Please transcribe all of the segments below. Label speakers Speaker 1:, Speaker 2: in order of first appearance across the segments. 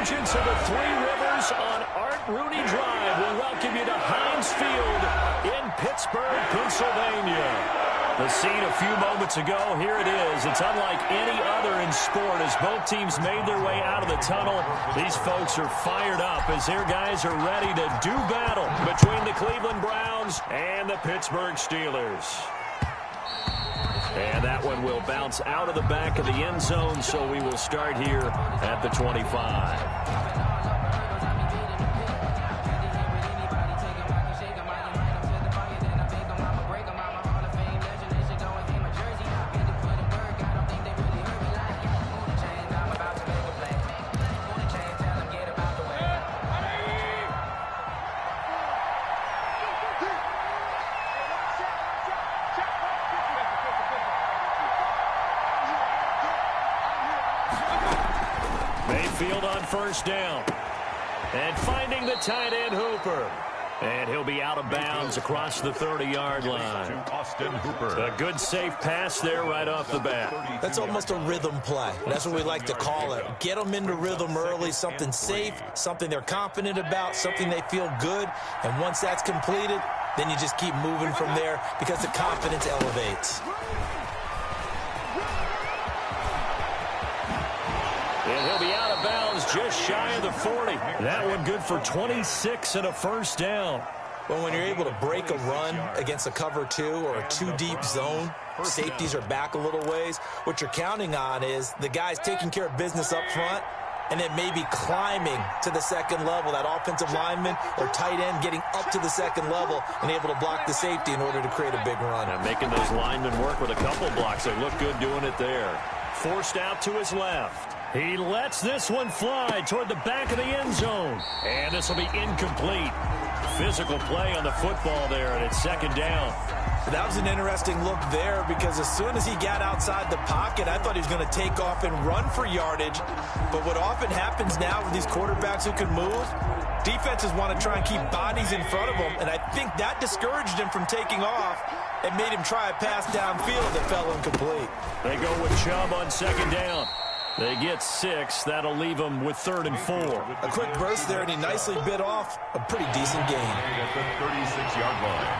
Speaker 1: convergence of the Three Rivers on Art Rooney Drive. We welcome you to Heinz Field in Pittsburgh, Pennsylvania. The scene a few moments ago, here it is. It's unlike any other in sport as both teams made their way out of the tunnel. These folks are fired up as their guys are ready to do battle between the Cleveland Browns and the Pittsburgh Steelers. And that one will bounce out of the back of the end zone, so we will start here at the 25. Mayfield on first down. And finding the tight end Hooper. And he'll be out of bounds across the 30-yard line. Austin Hooper. A good safe pass there right off the bat.
Speaker 2: That's almost a rhythm play. That's what we like to call it. Get them into rhythm early, something safe, something they're confident about, something they feel good. And once that's completed, then you just keep moving from there because the confidence elevates.
Speaker 1: And he'll be out of bounds just shy of the 40. That one good for 26 and a first down.
Speaker 2: Well, when you're able to break a run against a cover 2 or a 2-deep zone, safeties are back a little ways. What you're counting on is the guys taking care of business up front and then maybe climbing to the second level, that offensive lineman or tight end getting up to the second level and able to block the safety in order to create a big run.
Speaker 1: And making those linemen work with a couple blocks. They look good doing it there. Forced out to his left. He lets this one fly toward the back of the end zone. And this will be incomplete. Physical play on the football there, and it's second down.
Speaker 2: That was an interesting look there because as soon as he got outside the pocket, I thought he was going to take off and run for yardage. But what often happens now with these quarterbacks who can move, defenses want to try and keep bodies in front of them, and I think that discouraged him from taking off and made him try a pass downfield that fell incomplete.
Speaker 1: They go with Chubb on second down. They get 6. That'll leave them with 3rd and 4.
Speaker 2: A quick burst there, and he nicely bit off a pretty decent gain.
Speaker 3: At the 36-yard line.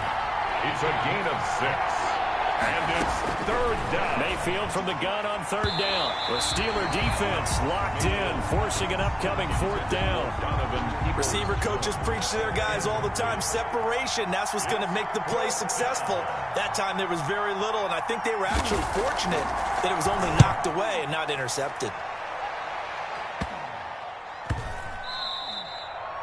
Speaker 3: It's a gain of 6. And it's 3rd down.
Speaker 1: Mayfield from the gun on 3rd down. The Steeler defense locked in, forcing an upcoming 4th down.
Speaker 2: Receiver coaches preach to their guys all the time. Separation, that's what's going to make the play successful. That time there was very little, and I think they were actually fortunate that it was only knocked away and not intercepted.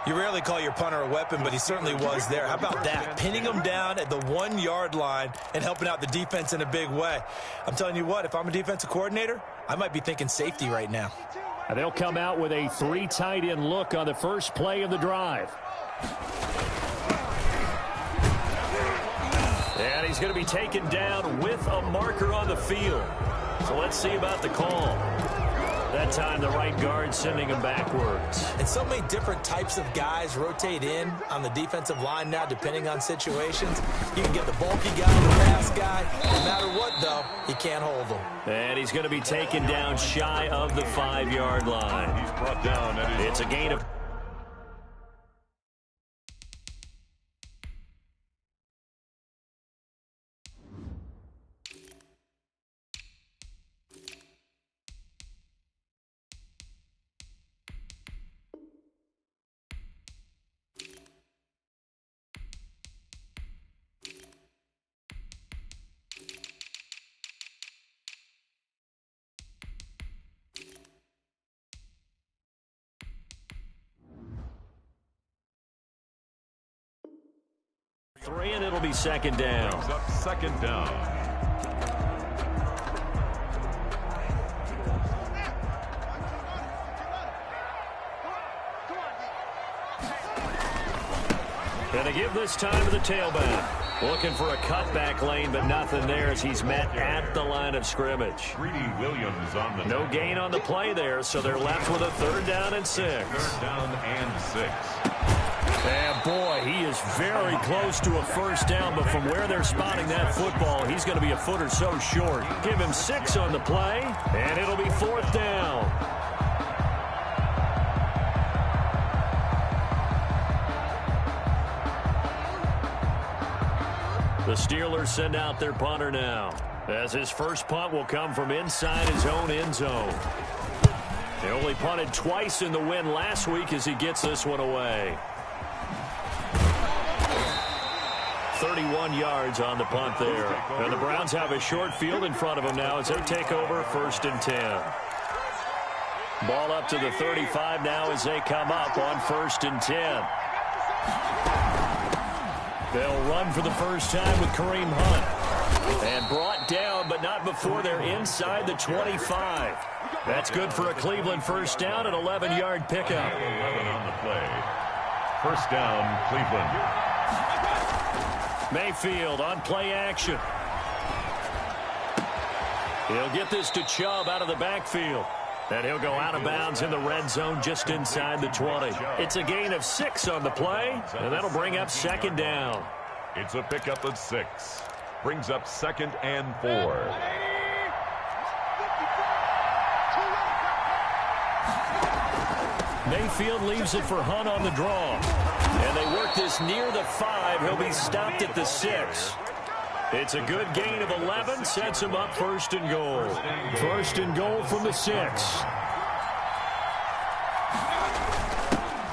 Speaker 2: You rarely call your punter a weapon, but he certainly was there. How about that? Pinning him down at the 1-yard line and helping out the defense in a big way. I'm telling you what, if I'm a defensive coordinator, I might be thinking safety right now.
Speaker 1: And they'll come out with a 3 tight end look on the first play of the drive. And he's going to be taken down with a marker on the field. So let's see about the call. That time, the right guard sending him backwards.
Speaker 2: And so many different types of guys rotate in on the defensive line now, depending on situations. You can get the bulky guy, the fast guy. No matter what, though, he can't hold them.
Speaker 1: And he's going to be taken down shy of the 5-yard line.
Speaker 3: He's brought down.
Speaker 1: It's a gain of... Three, and it'll be second down.
Speaker 3: Brings up second down.
Speaker 1: Gonna give this time to the tailback. Looking for a cutback lane, but nothing there as he's met at the line of scrimmage.
Speaker 3: Greedy Williams on the...
Speaker 1: No gain on the play there, so they're left with a 3rd down and 6.
Speaker 3: 3rd down and 6.
Speaker 1: And boy, he is very close to a first down, but from where they're spotting that football, he's going to be a foot or so short. Give him 6 on the play, and it'll be 4th down. The Steelers send out their punter now, as his first punt will come from inside his own end zone. He only punted twice in the win last week as he gets this one away. 31 yards on the punt there. And the Browns have a short field in front of them now as they take over 1st and 10. Ball up to the 35 now as they come up on 1st and 10. They'll run for the first time with Kareem Hunt. And brought down, but not before they're inside the 25. That's good for a Cleveland first down, an 11-yard pickup.
Speaker 3: 11 on the play. First down, Cleveland.
Speaker 1: Mayfield on play action. He'll get this to Chubb out of the backfield. And he'll go out of bounds in the red zone just inside the 20. It's a gain of 6 on the play, and that'll bring up 2nd down.
Speaker 3: It's a pickup of 6. Brings up 2nd and 4.
Speaker 1: Mayfield leaves it for Hunt on the draw. And they work this near the 5. He'll be stopped at the 6. It's a good gain of 11. Sets him up 1st and goal. 1st and goal from the 6.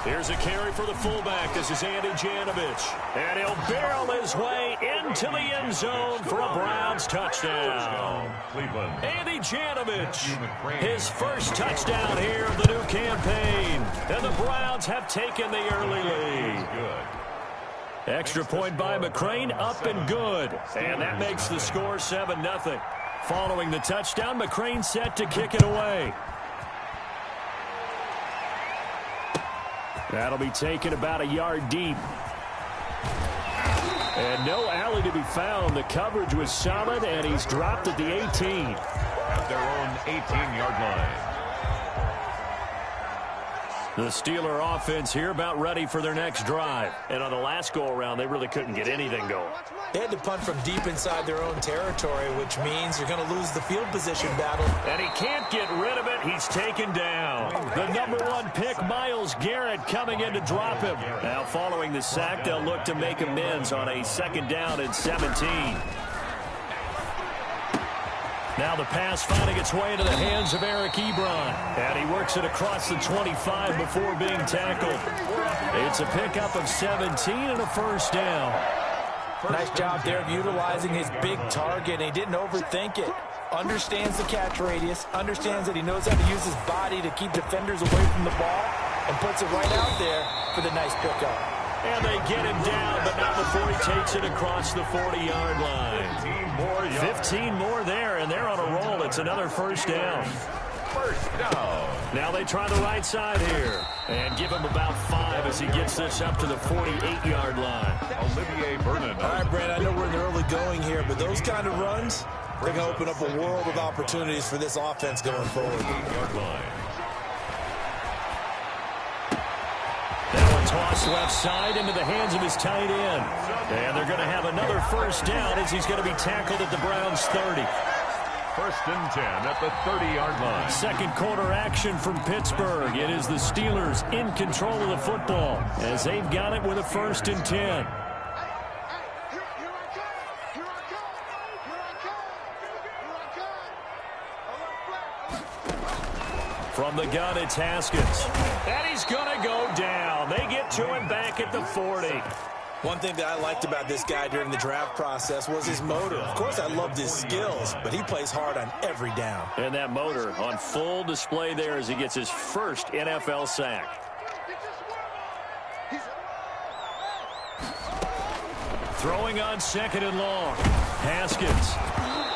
Speaker 1: Here's a carry for the fullback. This is Andy Janovich. And he'll barrel his way into the end zone for a Browns touchdown.
Speaker 3: Cleveland.
Speaker 1: Andy Janovich, his first touchdown here of the new campaign. And the Browns have taken the early lead. Extra point by McCrane, up and good. And that makes the score 7-0. Following the touchdown, McCrane set to kick it away. That'll be taken about a yard deep. And no alley to be found. The coverage was solid, and he's dropped at the 18.
Speaker 3: At their own 18-yard line.
Speaker 1: The Steeler offense here about ready for their next drive. And on the last go-around, they really couldn't get anything going.
Speaker 2: They had to punt from deep inside their own territory, which means you're going to lose the field position battle.
Speaker 1: And he can't get rid of it. He's taken down. The number 1 pick, Myles Garrett, coming in to drop him. Now, following the sack, they'll look to make amends on a 2nd down and 17. Now the pass finding its way into the hands of Eric Ebron. And he works it across the 25 before being tackled. It's a pickup of 17 and a first down.
Speaker 2: Nice job there of utilizing his big target. He didn't overthink it. Understands the catch radius. Understands that he knows how to use his body to keep defenders away from the ball. And puts it right out there for the nice pickup.
Speaker 1: And they get him down, but not before he takes it across the 40-yard line. 15 more there, and they're on a roll. It's another first down.
Speaker 3: First down.
Speaker 1: Now they try the right side here. And give him about 5 as he gets this up to the 48-yard line.
Speaker 3: Olivier Vernon.
Speaker 2: All right, Brad, I know we're in the early going here, but those kind of runs, they're going to open up a world of opportunities for this offense going forward.
Speaker 3: 8-yard line.
Speaker 1: Toss left side into the hands of his tight end. And they're going to have another first down as he's going to be tackled at the Browns' 30.
Speaker 3: 1st and 10 at the 30-yard line.
Speaker 1: Second quarter action from Pittsburgh. It is the Steelers in control of the football as they've got it with a 1st and 10. From the gun, it's Haskins. And he's going to go down. They get to him back at the 40.
Speaker 2: One thing that I liked about this guy during the draft process was his motor. Of course, I loved his skills, but he plays hard on every down.
Speaker 1: And that motor on full display there as he gets his first NFL sack. Throwing on 2nd and long. Haskins.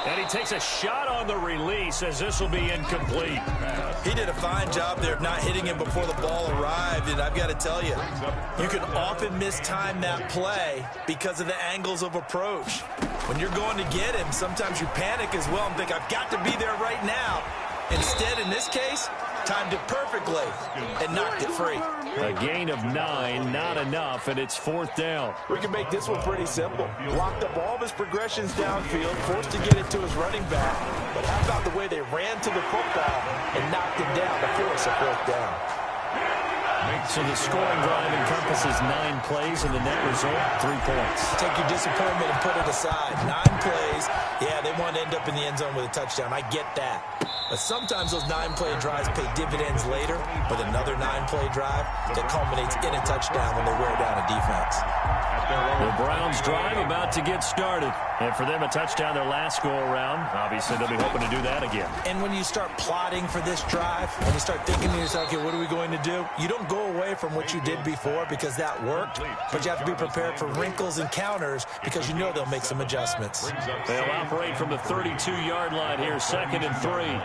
Speaker 1: And he takes a shot on the release as this will be incomplete.
Speaker 2: He did a fine job there of not hitting him before the ball arrived, and I've got to tell you, you can often mistime that play because of the angles of approach. When you're going to get him, sometimes you panic as well and think, I've got to be there right now. Instead, in this case, timed it perfectly and knocked it free.
Speaker 1: A gain of 9, not enough, and it's 4th down.
Speaker 4: We can make this one pretty simple. Locked up all of his progressions downfield, forced to get it to his running back. But how about the way they ran to the football and knocked him down to force a 4th down?
Speaker 1: So the scoring drive encompasses 9 plays, and the net result, 3 points.
Speaker 2: Take your disappointment and put it aside. 9 plays. Yeah, they want to end up in the end zone with a touchdown. I get that. But sometimes those 9-play drives pay dividends later with another 9-play drive that culminates in a touchdown when they wear down a defense.
Speaker 1: The Browns drive about to get started. And for them, a touchdown their last go-around. Obviously, they'll be hoping to do that again.
Speaker 2: And when you start plotting for this drive, and you start thinking to yourself, okay, what are we going to do? You don't go away from what you did before because that worked, but you have to be prepared for wrinkles and counters because you know they'll make some adjustments.
Speaker 1: They'll operate from the 32-yard line here, 2nd and 3.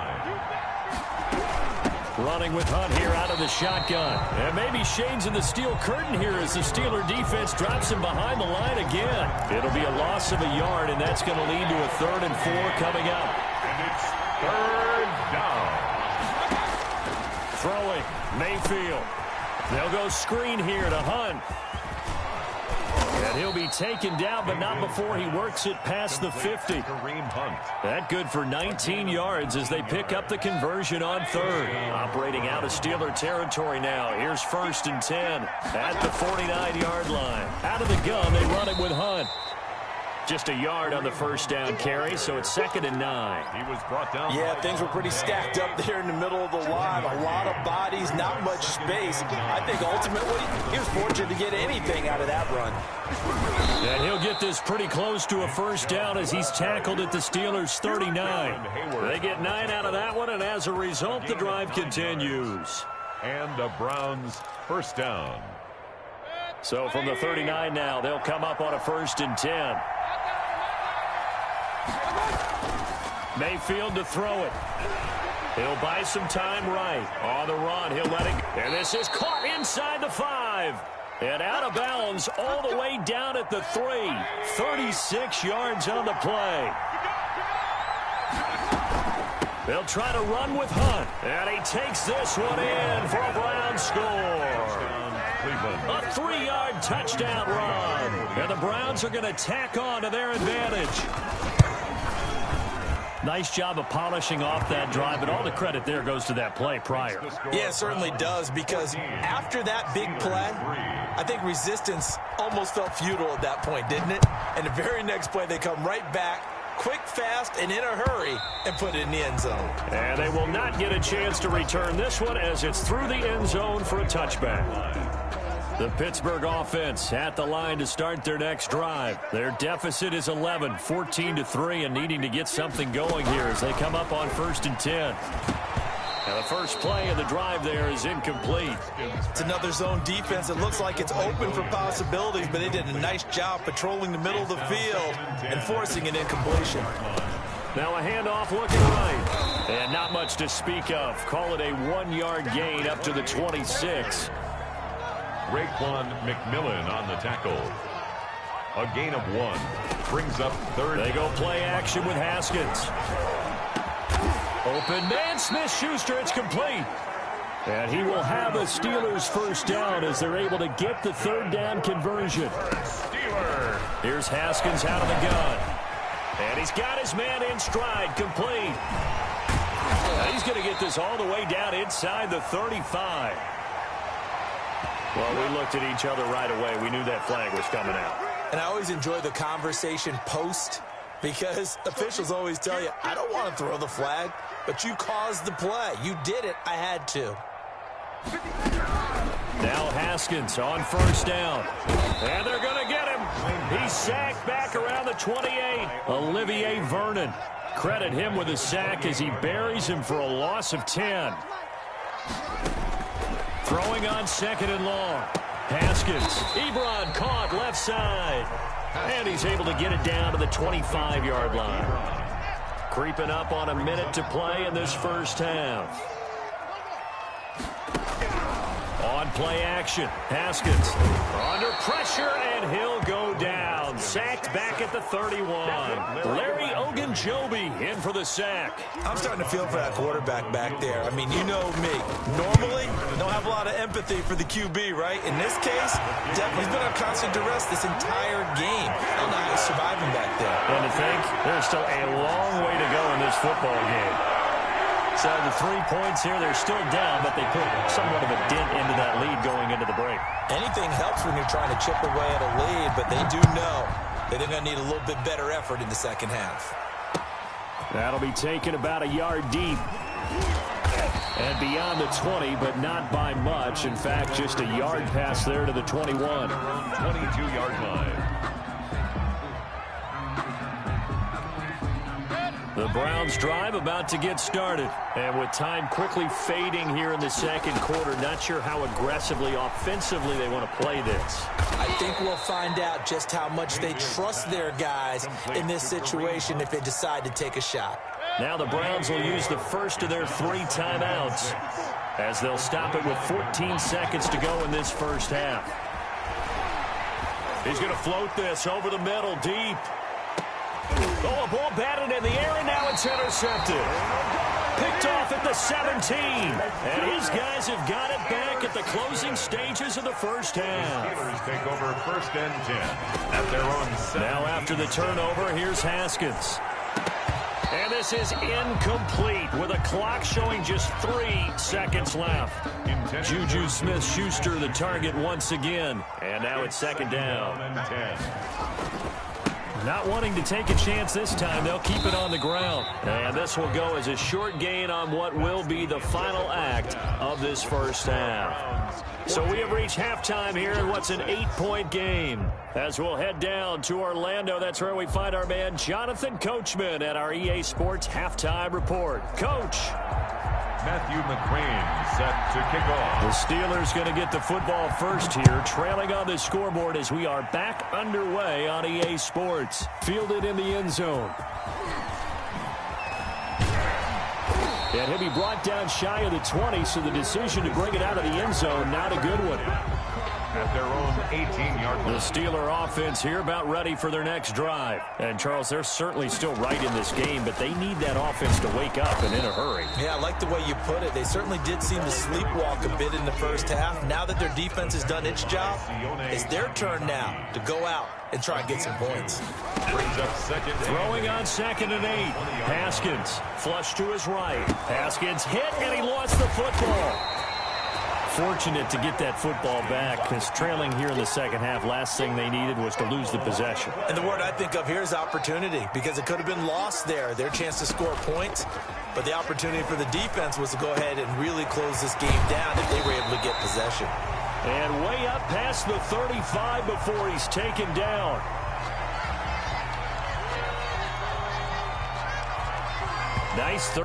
Speaker 1: Running with Hunt here out of the shotgun. And maybe Shane's in the steel curtain here as the Steeler defense drops him behind the line again. It'll be a loss of a yard, and that's going to lead to a 3rd and 4 coming up.
Speaker 3: And it's 3rd down.
Speaker 1: Throwing, Mayfield. They'll go screen here to Hunt. And he'll be taken down, but not before he works it past the 50.
Speaker 3: Kareem Hunt.
Speaker 1: That good for 19 yards as they pick up the conversion on 3rd. Operating out of Steeler territory now. Here's 1st and 10 at the 49-yard line. Out of the gun, they run it with Hunt. Just a yard on the 1st down carry, so it's 2nd and 9.
Speaker 3: He was brought down.
Speaker 4: Yeah, things were pretty stacked up there in the middle of the line. A lot of bodies, not much space. I think ultimately he was fortunate to get anything out of that run.
Speaker 1: And he'll get this pretty close to a 1st down as he's tackled at the Steelers' 39. They get 9 out of that one, and as a result, the drive continues.
Speaker 3: And the Browns 1st down.
Speaker 1: So from the 39 now, they'll come up on a 1st and 10. Mayfield to throw it. He'll buy some time right. On the run, he'll let it. And this is caught inside the 5. And out of bounds all the way down at the 3. 36 yards on the play. They'll try to run with Hunt. And he takes this one in for a Brown score. A 3-yard touchdown run. And the Browns are going to tack on to their advantage. Nice job of polishing off that drive, but all the credit there goes to that play prior.
Speaker 2: Yeah, it certainly does, because after that big play, I think resistance almost felt futile at that point, didn't it? And the very next play, they come right back, quick, fast, and in a hurry, and put it in the end zone.
Speaker 1: And they will not get a chance to return this one as it's through the end zone for a touchback. The Pittsburgh offense at the line to start their next drive. Their deficit is 11, 14-3, and needing to get something going here as they come up on 1st and 10. Now the first play of the drive there is incomplete.
Speaker 2: It's another zone defense. It looks like it's open for possibilities, but they did a nice job patrolling the middle of the field and forcing an incompletion.
Speaker 1: Now a handoff looking right. And not much to speak of. Call it a 1-yard gain up to the 26.
Speaker 3: Raekwon McMillan on the tackle. A gain of 1. Brings up 3rd.
Speaker 1: They go play action with Haskins. Open man, Smith-Schuster, it's complete. And he will have the Steelers' 1st down as they're able to get the 3rd down conversion.
Speaker 3: Steeler.
Speaker 1: Here's Haskins out of the gun. And he's got his man in stride, complete. Now he's going to get this all the way down inside the 35. Well, we looked at each other right away. We knew that flag was coming out.
Speaker 2: And I always enjoy the conversation post, because officials always tell you, I don't want to throw the flag, but you caused the play. You did it. I had to.
Speaker 1: Now Haskins on 1st down. And they're going to get him. He's sacked back around the 28. Olivier Vernon. Credit him with a sack as he buries him for a loss of 10. Throwing on 2nd and long. Haskins. Ebron caught left side. And he's able to get it down to the 25-yard line. Creeping up on a minute to play in this 1st half. On play action. Haskins under pressure, and he'll go down. Sacked back at the 31. Larry Ogunjobi in for the sack.
Speaker 2: I'm starting to feel for that quarterback back there. I mean, you know me. Normally, don't have a lot of empathy for the QB, right? In this case, definitely he's been under constant duress this entire game. I don't know how he's surviving back there.
Speaker 1: And to think, there's still a long way to go in this football game. So the 3 points here, they're still down, but they put somewhat of a dent into that lead going into the break.
Speaker 2: Anything helps when you're trying to chip away at a lead, but they do know that they're going to need a little bit better effort in the second half.
Speaker 1: That'll be taken about a yard deep. And beyond the 20, but not by much. In fact, just a yard pass there to the 21.
Speaker 3: 22-yard line.
Speaker 1: The Browns drive about to get started. And with time quickly fading here in the second quarter, not sure how aggressively, offensively they want to play this.
Speaker 2: I think we'll find out just how much they trust their guys in this situation if they decide to take a shot.
Speaker 1: Now the Browns will use the first of their 3 timeouts as they'll stop it with 14 seconds to go in this first half. He's going to float this over the middle, deep. Oh, a ball batted in the air, and now it's intercepted. Picked off at the 17. And his guys have got it back at the closing stages of the first half.
Speaker 3: Steelers take over 1st and 10 at their own 7.
Speaker 1: Now after the turnover, here's Haskins. And this is incomplete with a clock showing just 3 seconds left. Juju Smith-Schuster the target once again. And now it's 2nd down. Not wanting to take a chance this time, they'll keep it on the ground. And this will go as a short gain on what will be the final act of this first half. So we have reached halftime here in what's an 8-point game. As we'll head down to Orlando, that's where we find our man Jonathan Coachman at our EA Sports Halftime Report. Coach.
Speaker 3: Matthew McCrane set to kick off.
Speaker 1: The Steelers going to get the football first here, trailing on the scoreboard as we are back underway on EA Sports. Fielded in the end zone. And he'll be brought down shy of the 20, so the decision to bring it out of the end zone, not a good one.
Speaker 3: At their own 18-yard line.
Speaker 1: The Steeler offense here about ready for their next drive. And, Charles, they're certainly still right in this game, but they need that offense to wake up and in a hurry.
Speaker 2: Yeah, I like the way you put it. They certainly did seem to sleepwalk a bit in the first half. Now that their defense has done its job, it's their turn now to go out and try and get some points.
Speaker 3: Brings up 2nd.
Speaker 1: Throwing on 2nd and 8. Haskins, flush to his right. Haskins hit, and he lost the football. Fortunate to get that football back, because trailing here in the second half, last thing they needed was to lose the possession.
Speaker 2: And the word I think of here is opportunity, because it could have been lost there, their chance to score points. But the opportunity for the defense was to go ahead and really close this game down if they were able to get possession.
Speaker 1: And way up past the 35 before he's taken down. Nice third.